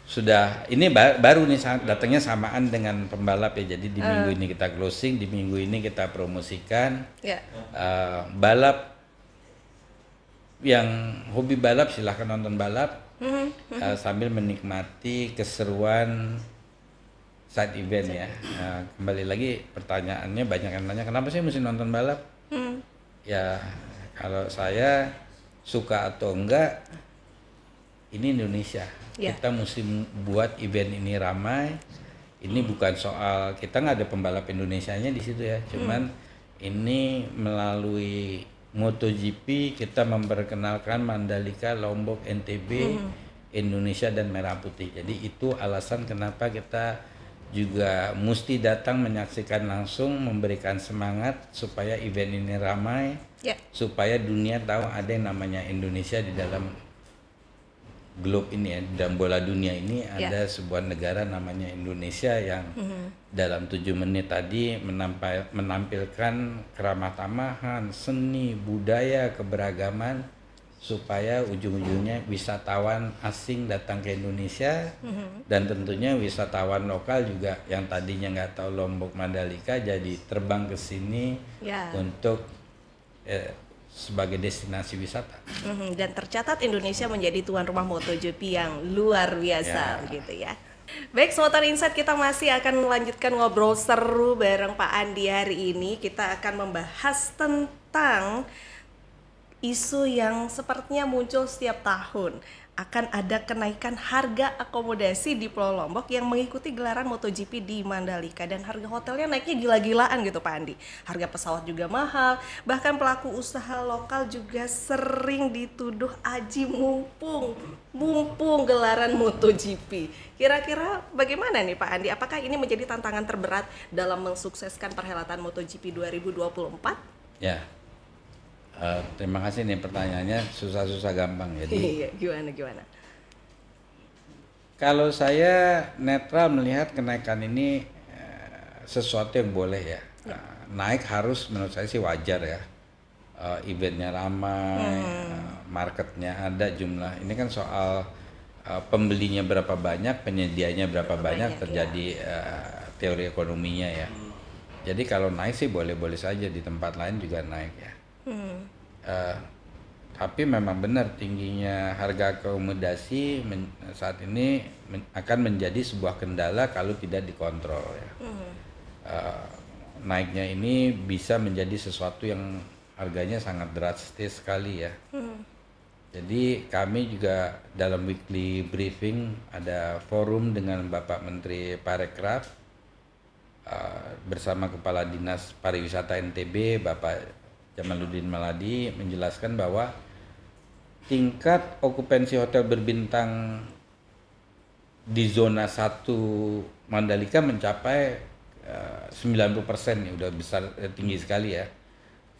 sudah ini baru nih datangnya samaan dengan pembalap ya. Jadi di minggu ini kita closing, di minggu ini kita promosikan. Balap yang hobi balap silahkan nonton balap sambil menikmati keseruan saat event ya. Kembali lagi pertanyaannya banyak yang nanya, kenapa sih mesti nonton balap? Ya kalau saya suka atau enggak, ini Indonesia. Kita mesti buat event ini ramai. Ini bukan soal kita nggak ada pembalap Indonesianya di situ ya. Cuman ini melalui MotoGP kita memperkenalkan Mandalika, Lombok, NTB, Indonesia dan Merah Putih. Jadi itu alasan kenapa kita juga mesti datang menyaksikan langsung, memberikan semangat supaya event ini ramai, supaya dunia tahu ada yang namanya Indonesia di dalam globe ini ya, dalam bola dunia ini ada sebuah negara namanya Indonesia yang dalam 7 menit tadi menampilkan keramah tamahan, seni, budaya, keberagaman, supaya ujung-ujungnya wisatawan asing datang ke Indonesia dan tentunya wisatawan lokal juga yang tadinya nggak tahu Lombok Mandalika jadi terbang ke sini untuk sebagai destinasi wisata. Dan tercatat Indonesia menjadi tuan rumah MotoGP yang luar biasa gitu ya. Baik, Motor Insight kita masih akan melanjutkan ngobrol seru bareng Pak Andi hari ini. Kita akan membahas tentang isu yang sepertinya muncul setiap tahun. Akan ada kenaikan harga akomodasi di Pulau Lombok yang mengikuti gelaran MotoGP di Mandalika. Dan harga hotelnya naiknya gila-gilaan gitu Pak Andi. Harga pesawat juga mahal. Bahkan pelaku usaha lokal juga sering dituduh aji mumpung gelaran MotoGP. Kira-kira bagaimana nih Pak Andi? Apakah ini menjadi tantangan terberat dalam mensukseskan perhelatan MotoGP 2024? Ya. Terima kasih nih pertanyaannya, susah-susah gampang. Jadi gimana? Kalau saya netral melihat kenaikan ini sesuatu yang boleh ya. Naik harus menurut saya sih wajar ya. Eventnya ramai, marketnya ada jumlah. Ini kan soal pembelinya berapa banyak, penyedianya berapa banyak, terjadi teori ekonominya ya. Jadi kalau naik sih boleh-boleh saja, di tempat lain juga naik ya. Tapi memang benar tingginya harga akomodasi saat ini akan menjadi sebuah kendala kalau tidak dikontrol ya. Naiknya ini bisa menjadi sesuatu yang harganya sangat drastis sekali ya. Jadi kami juga dalam weekly briefing ada forum dengan Bapak Menteri Parekraf bersama Kepala Dinas Pariwisata NTB Bapak Jamaluddin Maladi menjelaskan bahwa tingkat okupansi hotel berbintang di zona 1 Mandalika mencapai 90% ya, udah besar, tinggi sekali ya.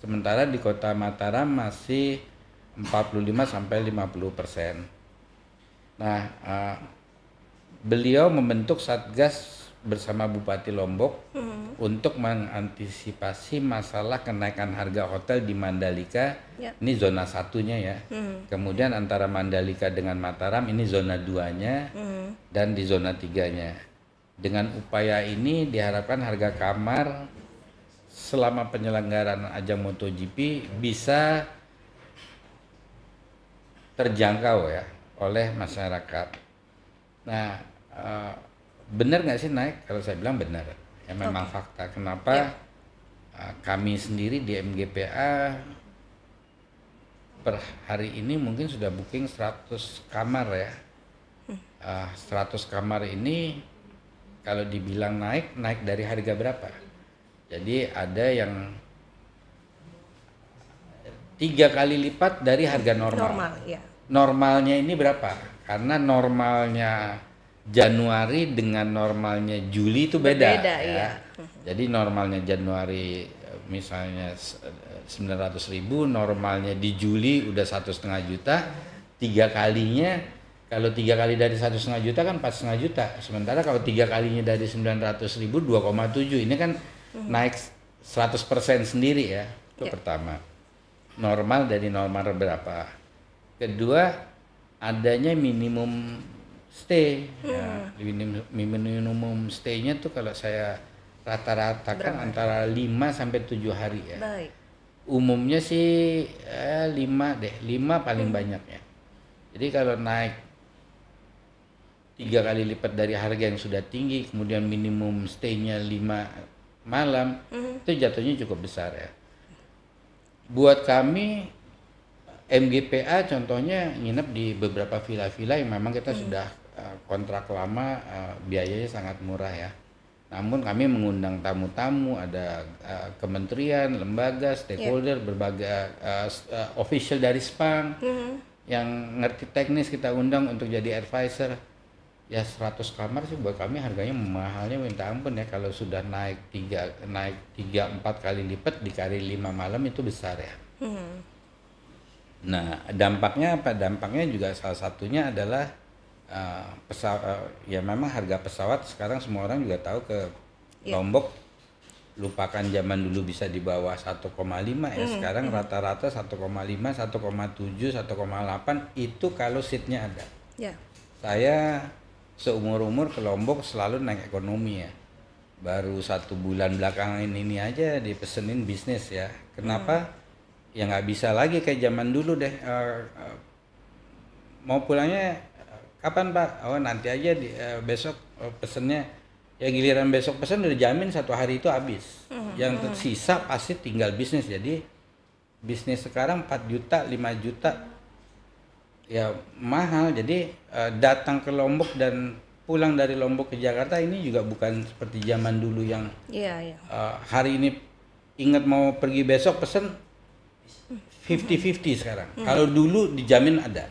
Sementara di Kota Mataram masih 45-50%. Nah, beliau membentuk Satgas bersama Bupati Lombok untuk mengantisipasi masalah kenaikan harga hotel di Mandalika. Ini zona 1-nya ya. Kemudian antara Mandalika dengan Mataram ini zona 2-nya dan di zona 3-nya. Dengan upaya ini diharapkan harga kamar selama penyelenggaraan ajang MotoGP bisa terjangkau ya oleh masyarakat. Nah, benar nggak sih naik? Kalau saya bilang benar, ya memang fakta. Kenapa kami sendiri di MGPA per hari ini mungkin sudah booking 100 kamar ya. 100 kamar ini kalau dibilang naik dari harga berapa? Jadi ada yang 3 kali lipat dari harga normal. Normalnya ini berapa? Karena normalnya Januari dengan normalnya Juli itu beda ya. Iya. Jadi normalnya Januari misalnya 900.000, normalnya di Juli udah 1,5 juta, 3 kalinya kalau 3 kali dari 1,5 juta kan 4,5 juta. Sementara kalau 3 kalinya dari 900.000 2,7, ini kan naik 100% sendiri ya. Itu pertama. Normal dari normal berapa? Kedua, adanya minimum stay. Ya, minimum stay-nya tuh kalau saya rata-ratakan antara 5 sampai 7 hari ya. Baik. Umumnya sih 5 deh, 5 paling banyak ya. Jadi kalau naik 3 kali lipat dari harga yang sudah tinggi, kemudian minimum stay-nya 5 malam, itu jatuhnya cukup besar ya. Buat kami MGPA contohnya nginep di beberapa villa-villa yang memang kita sudah kontrak lama, biayanya sangat murah ya. Namun kami mengundang tamu-tamu, ada kementerian, lembaga, stakeholder, berbagai official dari SPANG yang ngerti teknis kita undang untuk jadi advisor. Ya 100 kamar sih buat kami harganya mahalnya minta ampun ya. Kalau sudah naik 3-4 kali lipat dikali 5 malam itu besar ya. Nah dampaknya apa? Dampaknya juga salah satunya adalah ya memang harga pesawat sekarang semua orang juga tahu ke Lombok, lupakan zaman dulu bisa di bawah 1,5 ya. Sekarang rata-rata 1,5, 1,7, 1,8 itu kalau seatnya ada. Saya seumur-umur ke Lombok selalu naik ekonomi ya. Baru 1 bulan belakangan ini aja dipesenin bisnis ya. Kenapa? Ya nggak bisa lagi kayak zaman dulu deh. Mau pulangnya kapan Pak? Oh nanti aja besok pesennya. Ya giliran besok pesen udah jamin 1 hari itu habis. Yang tersisa pasti tinggal bisnis. Jadi bisnis sekarang 4 juta, 5 juta, ya mahal. Jadi datang ke Lombok dan pulang dari Lombok ke Jakarta ini juga bukan seperti zaman dulu yang hari ini ingat mau pergi besok pesen 50-50 sekarang. Kalau dulu dijamin ada.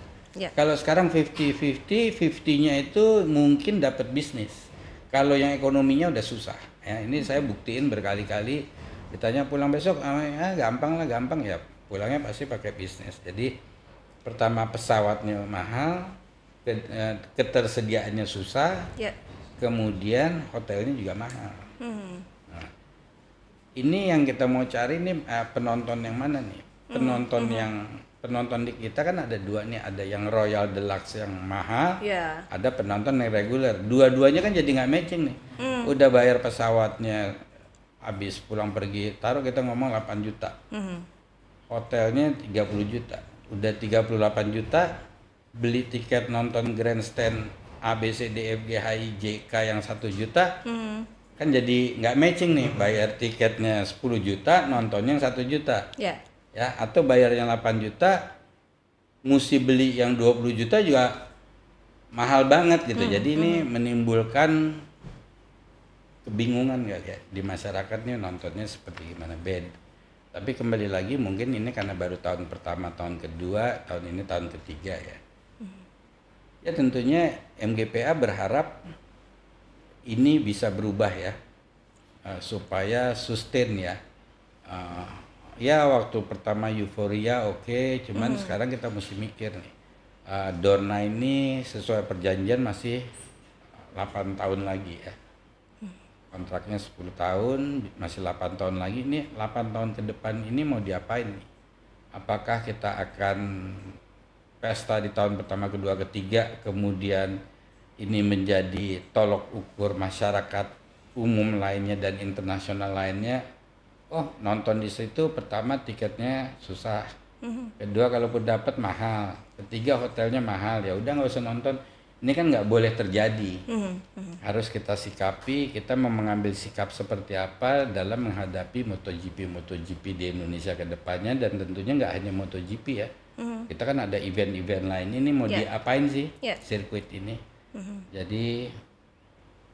Kalau sekarang 50-50, 50-nya itu mungkin dapat bisnis. Kalau yang ekonominya udah susah. Ya, ini saya buktiin berkali-kali. Ditanya pulang besok, gampang ya. Pulangnya pasti pakai bisnis. Jadi pertama pesawatnya mahal, ketersediaannya susah, kemudian hotelnya juga mahal. Nah, ini yang kita mau cari nih, penonton yang mana nih? Penonton di kita kan ada dua nih, ada yang Royal Deluxe yang mahal, ada penonton yang reguler. Dua-duanya kan jadi nggak matching nih. Udah bayar pesawatnya, habis pulang pergi, taruh kita ngomong 8 juta, hotelnya 30 juta. Udah 38 juta, beli tiket nonton grandstand A, B, C, D, F, G, H, I, J, K yang 1 juta, kan jadi nggak matching nih, bayar tiketnya 10 juta, nontonnya yang 1 juta. Ya, atau bayar yang 8 juta, mesti beli yang 20 juta juga mahal banget gitu. Jadi ini menimbulkan kebingungan ya di masyarakat nih, nontonnya seperti gimana, bed. Tapi kembali lagi mungkin ini karena baru tahun pertama, tahun kedua, tahun ini tahun ketiga ya. Ya tentunya MGPA berharap ini bisa berubah ya, supaya sustain ya. Ya waktu pertama euforia oke, cuman sekarang kita mesti mikir nih. Dorna ini sesuai perjanjian masih 8 tahun lagi ya. Kontraknya 10 tahun, masih 8 tahun lagi. Ini 8 tahun ke depan ini mau diapain nih? Apakah kita akan pesta di tahun pertama, kedua, ketiga, kemudian ini menjadi tolok ukur masyarakat umum lainnya dan internasional lainnya? Oh, nonton di situ pertama tiketnya susah, kedua kalaupun dapat mahal, ketiga hotelnya mahal, ya udah nggak usah nonton. Ini kan nggak boleh terjadi. Harus kita sikapi, kita mau mengambil sikap seperti apa dalam menghadapi MotoGP di Indonesia ke depannya, dan tentunya nggak hanya MotoGP ya. Kita kan ada event-event lain, ini mau diapain sih sirkuit ini. Jadi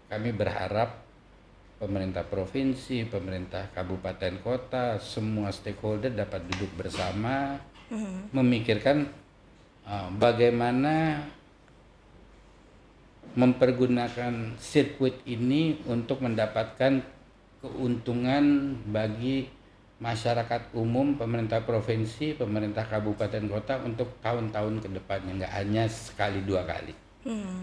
kami berharap pemerintah provinsi, pemerintah kabupaten kota, semua stakeholder dapat duduk bersama, memikirkan bagaimana mempergunakan sirkuit ini untuk mendapatkan keuntungan bagi masyarakat umum, pemerintah provinsi, pemerintah kabupaten kota untuk tahun-tahun ke depannya, nggak hanya sekali 2 kali.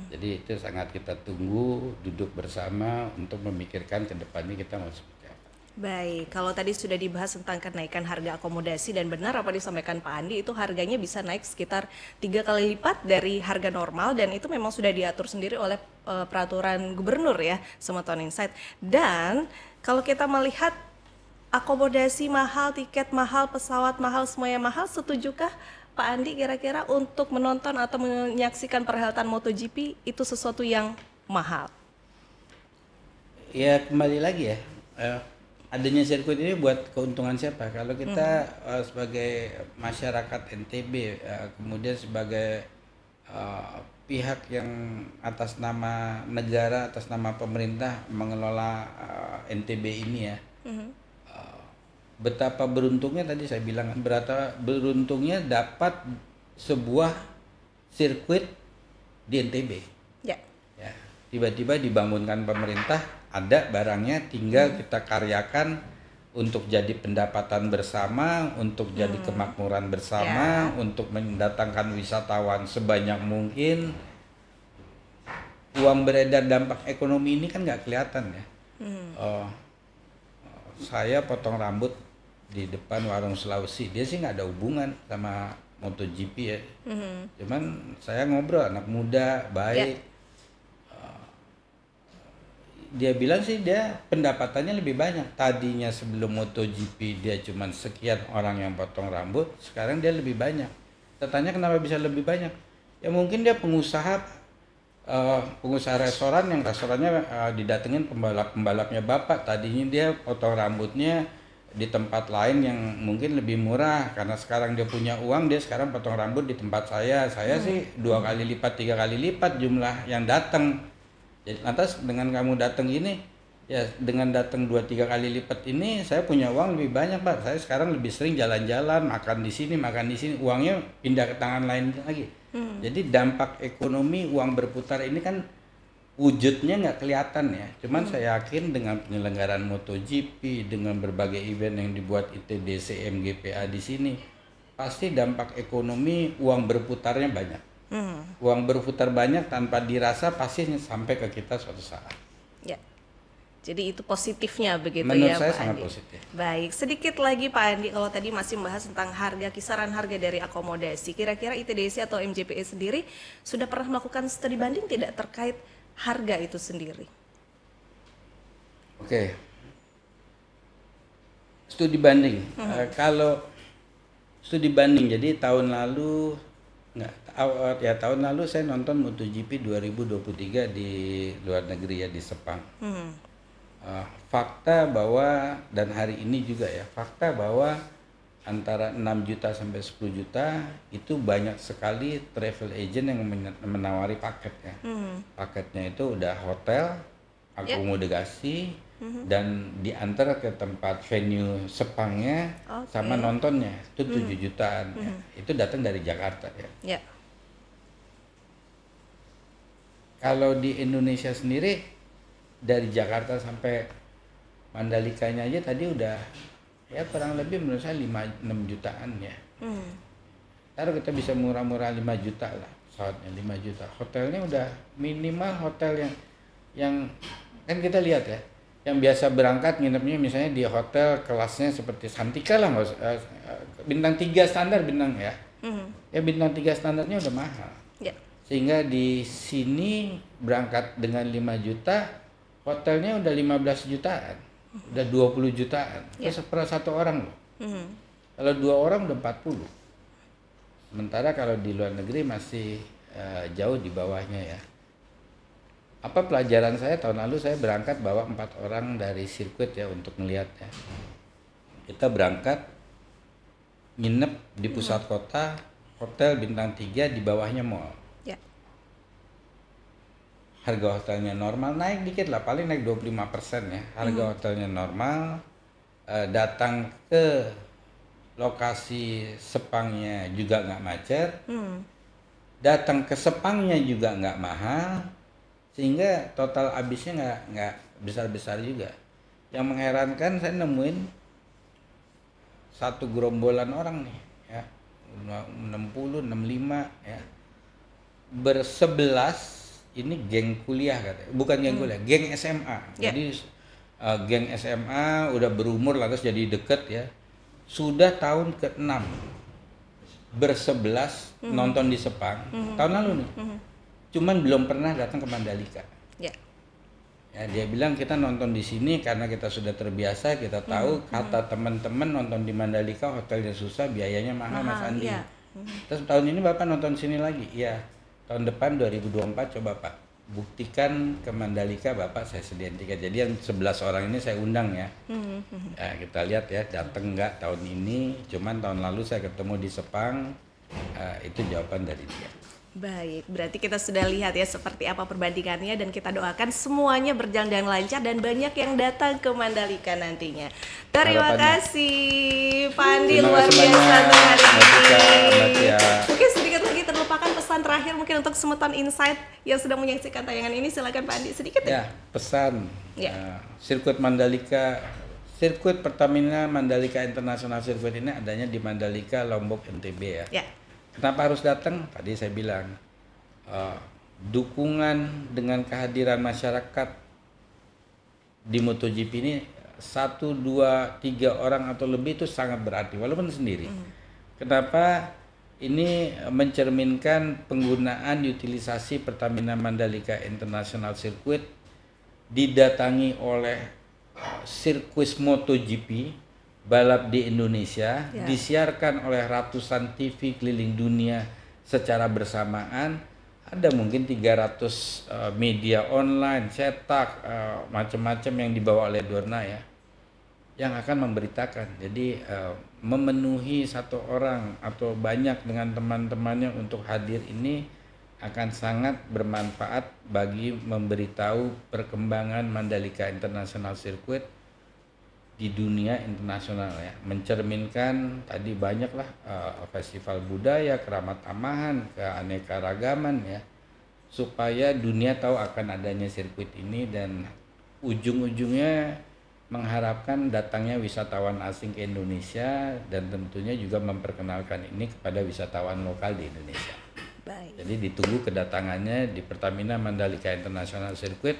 Jadi itu sangat kita tunggu, duduk bersama untuk memikirkan ke depannya kita mau seperti apa. Baik, kalau tadi sudah dibahas tentang kenaikan harga akomodasi, dan benar apa disampaikan Pak Andi, itu harganya bisa naik sekitar 3 kali lipat dari harga normal, dan itu memang sudah diatur sendiri oleh peraturan gubernur ya, Semeton Insight. Dan kalau kita melihat akomodasi mahal, tiket mahal, pesawat mahal, semuanya mahal, setujukah Pak Andi kira-kira untuk menonton atau menyaksikan perhelatan MotoGP itu sesuatu yang mahal? Ya kembali lagi ya, adanya sirkuit ini buat keuntungan siapa? Kalau kita sebagai masyarakat NTB, kemudian sebagai pihak yang atas nama negara, atas nama pemerintah mengelola NTB ini ya, betapa beruntungnya tadi saya bilang, betapa beruntungnya dapat sebuah sirkuit di NTB. Ya, tiba-tiba dibangunkan pemerintah, ada barangnya, tinggal kita karyakan untuk jadi pendapatan bersama, untuk jadi kemakmuran bersama, untuk mendatangkan wisatawan sebanyak mungkin. Uang beredar, dampak ekonomi ini kan nggak kelihatan ya. Saya potong rambut di depan warung Sulawesi, dia sih nggak ada hubungan sama MotoGP ya. Cuman saya ngobrol, anak muda, baik. Dia bilang sih dia pendapatannya lebih banyak. Tadinya sebelum MotoGP dia cuma sekian orang yang potong rambut, sekarang dia lebih banyak. Saya tanya kenapa bisa lebih banyak? Ya mungkin dia pengusaha restoran yang restorannya didatengin pembalapnya bapak. Tadinya dia potong rambutnya di tempat lain yang mungkin lebih murah karena sekarang dia punya uang, dia sekarang potong rambut di tempat saya sih 2 kali lipat 3 kali lipat jumlah yang datang. Jadi lantas dengan kamu datang ini ya, dengan datang 2-3 kali lipat ini saya punya uang lebih banyak Pak, saya sekarang lebih sering jalan-jalan, makan di sini, uangnya pindah ke tangan lain lagi. Jadi dampak ekonomi uang berputar ini kan wujudnya nggak kelihatan ya, cuman saya yakin dengan penyelenggaraan MotoGP, dengan berbagai event yang dibuat ITDC, MGPA di sini, pasti dampak ekonomi uang berputarnya banyak. Uang berputar banyak tanpa dirasa pasti sampai ke kita suatu saat. Ya. Jadi itu positifnya begitu. Menurut ya saya Pak sangat Andi. positif. Baik, sedikit lagi Pak Andi, kalau tadi masih membahas tentang harga, kisaran harga dari akomodasi, kira-kira ITDC atau MJPA sendiri sudah pernah melakukan studi banding tidak terkait harga itu sendiri? Oke. Studi banding. Kalau studi banding, jadi tahun lalu tahun lalu saya nonton MotoGP 2023 di luar negeri ya, di Sepang. Fakta bahwa, dan hari ini juga ya, fakta bahwa antara 6 juta sampai 10 juta itu banyak sekali travel agent yang menawari paketnya. Paketnya itu udah hotel, akomodasi, dan diantar ke tempat venue Sepangnya, sama nontonnya itu 7 jutaan ya. Itu datang dari Jakarta ya. Kalau di Indonesia sendiri dari Jakarta sampai Mandalikanya aja tadi udah ya kurang lebih menurut saya 5-6 jutaan ya. Taruh kita bisa murah-murah 5 juta lah pesawatnya, 5 juta. Hotelnya udah minimal hotel yang kan kita lihat ya, yang biasa berangkat nginepnya misalnya di hotel kelasnya seperti Santika lah, bintang 3 standar bintang ya. Ya bintang 3 standarnya udah mahal. Sehingga di sini berangkat dengan 5 juta, hotelnya udah 15 jutaan, udah 20 jutaan. Itu per satu orang loh. Kalau 2 orang udah 40. Sementara kalau di luar negeri masih jauh di bawahnya ya. Apa pelajaran saya tahun lalu, saya berangkat bawa 4 orang dari sirkuit ya untuk melihat ya. Kita berangkat nginep di pusat kota, hotel bintang 3, di bawahnya mall. Harga hotelnya normal, naik dikit lah, paling naik 25% ya. Harga hotelnya normal, datang ke lokasi Sepangnya juga nggak macet, datang ke Sepangnya juga nggak mahal, sehingga total habisnya nggak besar-besar juga. Yang mengherankan, saya nemuin satu gerombolan orang nih ya, 60, 65 ya, bersebelas. Ini geng kuliah katanya, bukan geng kuliah, geng SMA. Jadi geng SMA udah berumur lantas jadi deket ya. Sudah tahun ke-6 bersebelas nonton di Sepang tahun lalu nih. Cuman belum pernah datang ke Mandalika. Ya, dia bilang kita nonton di sini karena kita sudah terbiasa, kita tahu kata teman-teman nonton di Mandalika hotelnya susah, biayanya mahal Mas Andi. Terus tahun ini Bapak nonton sini lagi. Iya. Tahun depan 2024 coba Pak buktikan ke Mandalika, Bapak saya sediain tiket. Jadi yang 11 orang ini saya undang ya. Ya kita lihat ya datang nggak tahun ini. Cuman tahun lalu saya ketemu di Sepang, itu jawaban dari dia. Baik, berarti kita sudah lihat ya seperti apa perbandingannya, dan kita doakan semuanya berjalan dengan lancar dan banyak yang datang ke Mandalika nantinya. Terima kasih Pak Andi, luar biasa untuk hari ini. Mungkin sedikit lagi terlupakan pesan terakhir mungkin untuk Semeton Insight yang sedang menyaksikan tayangan ini, silakan Pak Andi sedikit ya. Pesan sirkuit Mandalika, sirkuit Pertamina Mandalika International Circuit ini adanya di Mandalika, Lombok, NTB ya. Kenapa harus datang? Tadi saya bilang dukungan dengan kehadiran masyarakat di MotoGP ini 1, 2, 3 orang atau lebih itu sangat berarti walaupun sendiri. Kenapa? Ini mencerminkan penggunaan utilisasi Pertamina Mandalika International Circuit didatangi oleh sirkuit MotoGP balap di Indonesia, disiarkan oleh ratusan TV keliling dunia secara bersamaan. Ada mungkin 300 media online, cetak, macam-macam yang dibawa oleh Dorna ya. yang akan memberitakan. Jadi memenuhi satu orang atau banyak dengan teman-temannya untuk hadir ini akan sangat bermanfaat bagi memberitahu perkembangan Mandalika International Circuit di dunia internasional ya, mencerminkan tadi banyaklah festival budaya, keramat tamahan, keanekaragaman ya, supaya dunia tahu akan adanya sirkuit ini dan ujung-ujungnya mengharapkan datangnya wisatawan asing ke Indonesia dan tentunya juga memperkenalkan ini kepada wisatawan lokal di Indonesia. Baik. Jadi ditunggu kedatangannya di Pertamina Mandalika International Circuit,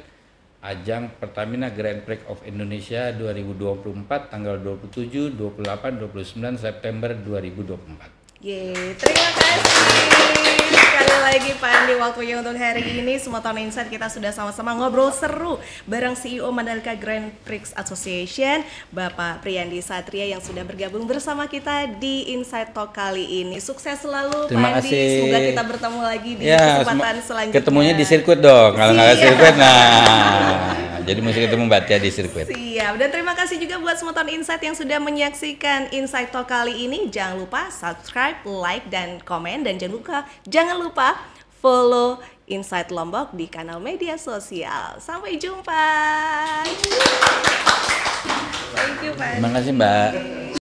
ajang Pertamina Grand Prix of Indonesia 2024 tanggal 27, 28, 29 September 2024. Terima kasih sekali lagi Pak Andi waktunya untuk hari ini. Semoton Insight kita sudah sama-sama ngobrol seru bareng CEO Mandalika Grand Prix Association, Bapak Priyandi Satria yang sudah bergabung bersama kita di Insight Talk kali ini. Sukses selalu Terima Pak Andi. kasih. Semoga kita bertemu lagi di kesempatan selanjutnya. Ketemunya di sirkuit dong. Kalau nggak ada sirkuit, jadi mesti ketemu Batia di sirkuit. Siap. Dan terima kasih juga buat Semoton Insight yang sudah menyaksikan Insight Talk kali ini. Jangan lupa subscribe, like, dan komen. Dan jangan lupa follow Insight Lombok di kanal media sosial. Sampai jumpa. Thank you, Pak. Terima kasih, Mbak.